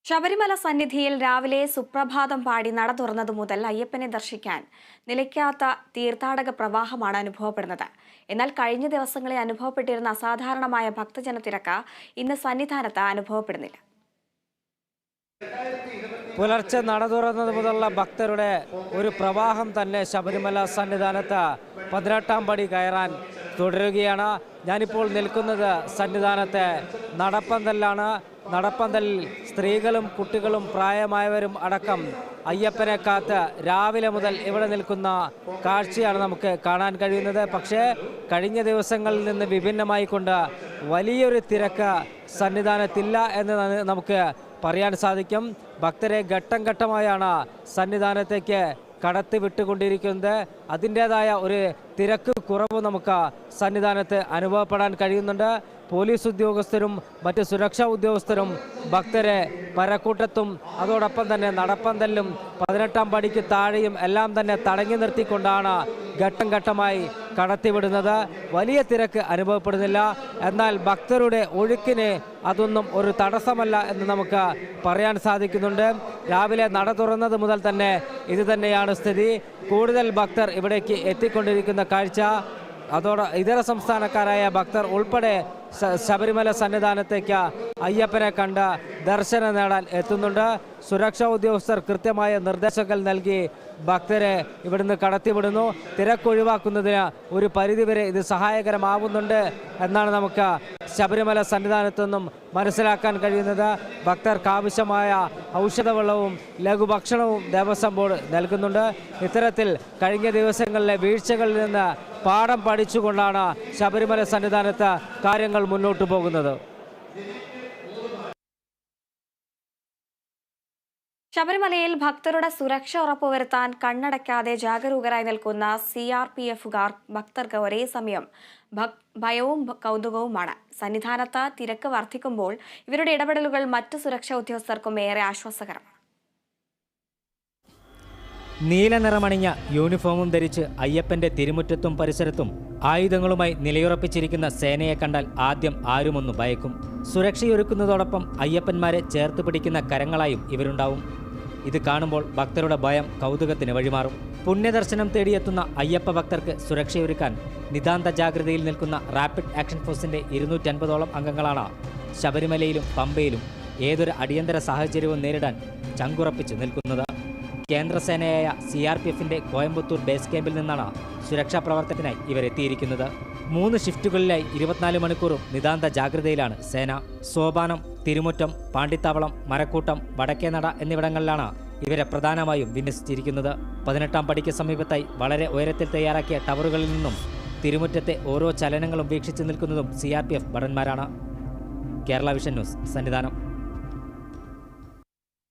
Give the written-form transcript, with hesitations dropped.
ശബരിമല സന്നിധിയിൽ രാവിലെ സുപ്രഭാതം പാടി നട തുറന്നതു മുതൽ അയ്യപ്പനെ ദർശിക്കാൻ നിലയ്ക്കാത്ത തീർത്ഥാടക പ്രവാഹമാണ് അനുഭവപ്പെടുന്നത്. എന്നാൽ കഴിഞ്ഞ ദിവസങ്ങളിൽ അനുഭവപ്പെട്ടിരുന്ന അസാധാരണമായ ഭക്തജന തിരക്ക് ഇന്ന് സന്നിധാനത്ത് അനുഭവപ്പെടുന്നില്ല. പുലർച്ചെ നട തുറന്നത് മുതലുള്ള ഭക്തരുടെ ഒരു പ്രവാഹം തന്നെ ശബരിമല സന്നിധാനത്ത് 18-ാം പടി കയറാൻ തുടരുകയാണ്. ഞാനിപ്പോൾ നിൽക്കുന്നത് സന്നിധാനത്തെ നടപ്പന്തലിലാണ്. നടപ്പന്തലിൽ സ്ത്രീകളും കുട്ടികളും പ്രായമായവരും അടക്കം അയ്യപ്പനെ കാത്ത് രാവിലെ മുതൽ ഇവിടെ നിൽക്കുന്ന കാഴ്ചയാണ് നമുക്ക് കാണാൻ കഴിയുന്നത്. പക്ഷേ കഴിഞ്ഞ ദിവസങ്ങളിൽ നിന്ന് വിഭിന്നമായിക്കൊണ്ട് വലിയൊരു തിരക്ക് സന്നിധാനത്തില്ല എന്ന് നമുക്ക് പറയാൻ സാധിക്കും. ഭക്തരെ ഘട്ടം ഘട്ടമായാണ് സന്നിധാനത്തേക്ക് കടത്തി വിട്ടുകൊണ്ടിരിക്കുന്നത്. അതിൻ്റേതായ ഒരു തിരക്ക് കുറവ് നമുക്ക് സന്നിധാനത്ത് അനുഭവപ്പെടാൻ കഴിയുന്നുണ്ട്. പോലീസ് ഉദ്യോഗസ്ഥരും മറ്റ് സുരക്ഷാ ഉദ്യോഗസ്ഥരും ഭക്തരെ പരക്കൂട്ടത്തും അതോടൊപ്പം തന്നെ നടപ്പന്തലിലും 18-ാം പടിക്ക് താഴെയും എല്ലാം തന്നെ തടഞ്ഞു നിർത്തിക്കൊണ്ടാണ് ഘട്ടം ഘട്ടമായി കടത്തിവിടുന്നത്. വലിയ തിരക്ക് അനുഭവപ്പെടുന്നില്ല. എന്നാൽ ഭക്തരുടെ ഒഴുക്കിന് അതൊന്നും ഒരു തടസ്സമല്ല എന്ന് നമുക്ക് പറയാൻ സാധിക്കുന്നുണ്ട്. രാവിലെ നട തുറന്നത് മുതൽ തന്നെ ഇത് തന്നെയാണ് സ്ഥിതി. കൂടുതൽ ഭക്തർ ഇവിടേക്ക് എത്തിക്കൊണ്ടിരിക്കുന്ന കാഴ്ച. ഇതര സംസ്ഥാനക്കാരായ ഭക്തർ ഉൾപ്പെടെ ശബരിമല സന്നിധാനത്തേക്ക് അയ്യപ്പനെ കണ്ട് ദർശനം നേടാൻ എത്തുന്നുണ്ട്. സുരക്ഷാ ഉദ്യോഗസ്ഥർ കൃത്യമായ നിർദ്ദേശങ്ങൾ നൽകി ഭക്തരെ ഇവിടുന്ന് കടത്തിവിടുന്നു. തിരക്കൊഴിവാക്കുന്നതിന് ഒരു പരിധിവരെ ഇത് സഹായകരമാവുന്നുണ്ട് എന്നാണ് നമുക്ക് ശബരിമല സന്നിധാനത്തു നിന്നും മനസ്സിലാക്കാൻ കഴിയുന്നത്. ഭക്തർക്ക് ആവശ്യമായ ഔഷധവെള്ളവും ലഘുഭക്ഷണവും ദേവസ്വം ബോർഡ് നൽകുന്നുണ്ട്. ഇത്തരത്തിൽ കഴിഞ്ഞ ദിവസങ്ങളിലെ വീഴ്ചകളിൽ നിന്ന് പാഠം പഠിച്ചുകൊണ്ടാണ് ശബരിമല സന്നിധാനത്ത് കാര്യങ്ങൾ മുന്നോട്ട് പോകുന്നത്. ശബരിമലയിൽ ഭക്തരുടെ സുരക്ഷ ഉറപ്പുവരുത്താൻ കണ്ണടയ്ക്കാതെ ജാഗരൂകരായി നിൽക്കുന്ന CRPF-കാർ ഭക്തർക്ക് ഒരേ സമയം ഭയവും കൗതുകവുമാണ്. സന്നിധാനത്ത് തിരക്ക് വർദ്ധിക്കുമ്പോൾ ഇവരുടെ ഇടപെടലുകൾ മറ്റു സുരക്ഷാ ഉദ്യോഗസ്ഥർക്കും ഏറെ ആശ്വാസകരമാണ്. നീല നിറമണിഞ്ഞ യൂണിഫോമും ധരിച്ച് അയ്യപ്പന്റെ തിരുമുറ്റത്തും പരിസരത്തും ആയുധങ്ങളുമായി നിലയുറപ്പിച്ചിരിക്കുന്ന സേനയെ കണ്ടാൽ ആദ്യം ആരുമൊന്നു ഭയക്കും. സുരക്ഷയൊരുക്കുന്നതോടൊപ്പം അയ്യപ്പന്മാരെ ചേർത്ത് പിടിക്കുന്ന കരങ്ങളായും ഇവരുണ്ടാവും. ഇത് കാണുമ്പോൾ ഭക്തരുടെ ഭയം കൗതുകത്തിന് വഴിമാറും. പുണ്യദർശനം തേടിയെത്തുന്ന അയ്യപ്പ ഭക്തർക്ക് സുരക്ഷയൊരുക്കാൻ നിതാന്ത ജാഗ്രതയിൽ നിൽക്കുന്ന റാപ്പിഡ് ആക്ഷൻ ഫോഴ്സിന്റെ 250ഓളം അംഗങ്ങളാണ് ശബരിമലയിലും പമ്പയിലും ഏതൊരു അടിയന്തര സാഹചര്യവും നേരിടാൻ ചങ്കുറപ്പിച്ച് നിൽക്കുന്നത്. കേന്ദ്രസേനയായ CRPF-ന്റെ കോയമ്പത്തൂർ ബേസ് ക്യാമ്പിൽ നിന്നാണ് സുരക്ഷാ പ്രവർത്തനത്തിനായി ഇവരെത്തിയിരിക്കുന്നത്. 3 ഷിഫ്റ്റുകളിലായി 24 മണിക്കൂറും നിതാന്ത ജാഗ്രതയിലാണ് സേന. സോപാനം, തിരുമുറ്റം, പാണ്ടിത്താവളം, മരക്കൂട്ടം, വടക്കേനട എന്നിവിടങ്ങളിലാണ് ഇവരെ പ്രധാനമായും വിന്യസിച്ചിരിക്കുന്നത്. 18-ാം പടിക്ക് സമീപത്തായി വളരെ ഉയരത്തിൽ തയ്യാറാക്കിയ ടവറുകളിൽ നിന്നും തിരുമുറ്റത്തെ ഓരോ ചലനങ്ങളും വീക്ഷിച്ചു നിൽക്കുന്നതും CRPF ഭടന്മാരാണ്. Kerala vision news, Sannidhanam.